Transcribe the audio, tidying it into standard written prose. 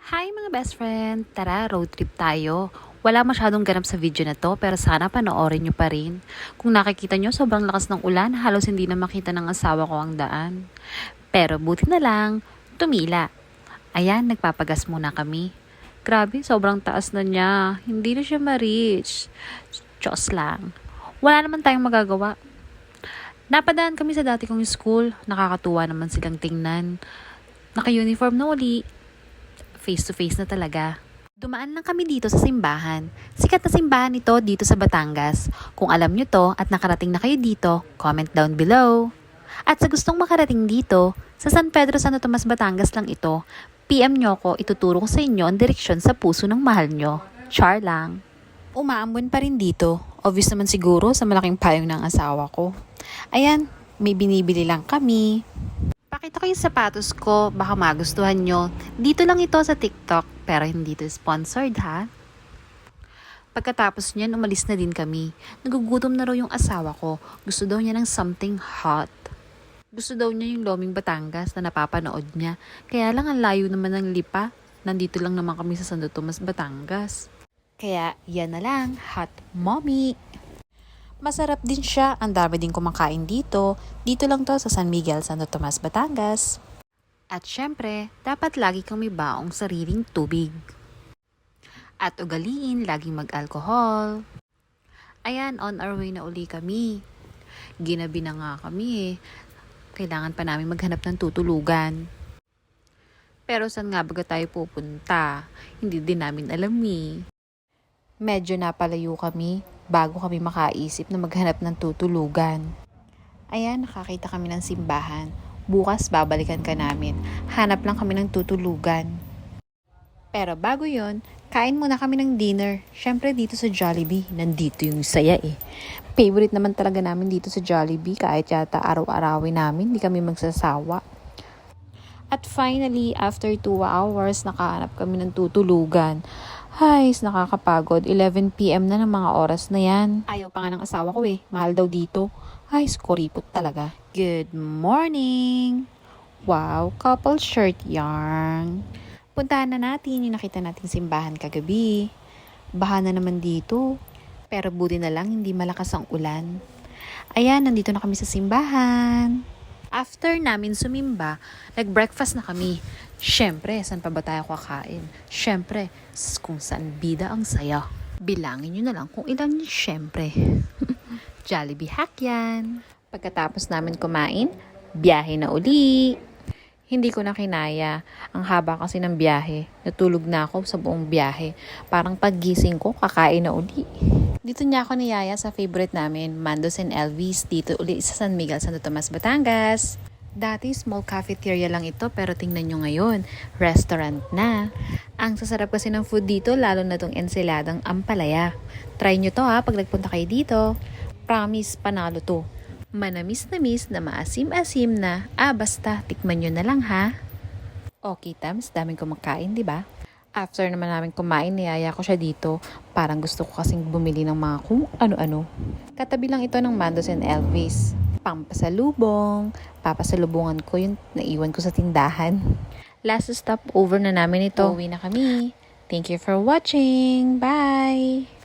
Hi mga best friend! Tara, road trip tayo. Wala masyadong ganap sa video na to pero sana panoorin nyo pa rin. Kung nakikita nyo sobrang lakas ng ulan, halos hindi na makita ng asawa ko ang daan. Pero buti na lang, tumila. Ayan, nagpapagas muna kami. Grabe, sobrang taas na niya. Hindi na siya ma-reach. Diyos lang. Wala naman tayong magagawa. Napadaan kami sa dati kong school. Nakakatuwa naman silang tingnan. Naka-uniform na uli. Face to face na talaga. Dumaan lang kami dito sa simbahan. Sikat na simbahan ito dito sa Batangas. Kung alam nyo to at nakarating na kayo dito, comment down below. At sa gustong makarating dito, sa San Pedro Santo Tomas, Batangas lang ito, PM nyo ko, ituturo ko sa inyo ang direksyon sa puso ng mahal nyo. Char lang. Umaambon pa rin dito. Obvious naman siguro sa malaking payong ng asawa ko. Ayan, may binibili lang kami. Pakita ko yung sapatos ko, baka magustuhan nyo. Dito lang ito sa TikTok, pero hindi ito sponsored ha. Pagkatapos niyan, umalis na din kami. Nagugutom na raw yung asawa ko. Gusto daw niya ng something hot. Gusto daw niya yung Loming Batangas na napapanood niya. Kaya lang ang layo naman ng Lipa. Nandito lang naman kami sa Santo Tomas, Batangas. Kaya yan na lang, hot mommy. Masarap din siya, ang dami din kumakain dito. Dito lang to sa San Miguel, Santo Tomas, Batangas. At syempre, dapat lagi kang may baong sariling tubig. At ugaliin, laging mag-alcohol. Ayan, on our way na uli kami. Ginabi na nga kami eh. Kailangan pa namin maghanap ng tutulugan. Pero saan nga baga tayo pupunta? Hindi din namin alam eh. Medyo napalayo kami bago kami makaisip na maghanap ng tutulugan. Ayan, nakakita kami ng simbahan. Bukas babalikan ka namin. Hanap lang kami ng tutulugan. Pero bago yon, kain muna kami ng dinner. Syempre dito sa Jollibee, nandito yung saya eh. Favorite naman talaga namin dito sa Jollibee. Kahit yata araw-arawin namin, di kami magsasawa. At finally, after 2 hours, nakahanap kami ng tutulugan. Ay, nakakapagod. 11 PM na ng mga oras na yan. Ayaw pa nga ng asawa ko eh. Mahal daw dito. Ay, skoripot talaga. Good morning! Wow, couple shirt yarn. Puntahan na natin yung nakita nating simbahan kagabi. Baha na naman dito. Pero buti na lang hindi malakas ang ulan. Ayan, nandito na kami sa simbahan. After namin sumimba, nag-breakfast na kami. Syempre, saan pa ba tayo kakain? Syempre, kung saan bida ang saya. Bilangin nyo na lang kung ilan nyo syempre. Jollibee hack yan. Pagkatapos namin kumain, biyahe na uli. Hindi ko na kinaya. Ang haba kasi ng biyahe. Natulog na ako sa buong biyahe. Parang paggising ko, kakain na uli. Dito niya ako niyaya sa favorite namin, Mandos and Elvis, dito uli sa San Miguel, Santo Tomas, Batangas. Dati small cafeteria lang ito pero tingnan nyo ngayon, restaurant na. Ang sasarap kasi ng food dito, lalo na tong ensiladang ampalaya. Try nyo to ha pag nagpunta kayo dito. Promise, panalo to. Manamis-namis na maasim-asim na, basta tikman nyo na lang ha. Okay tams, daming kumakain, di ba? After naman namin kumain, niyaya ko siya dito. Parang gusto ko kasing bumili ng mga kung ano-ano. Katabi lang ito ng Mandos and Elvis. Pampasalubong. Papasalubungan ko yung naiwan ko sa tindahan. Last stop over na namin ito. Uwi na kami. Thank you for watching. Bye!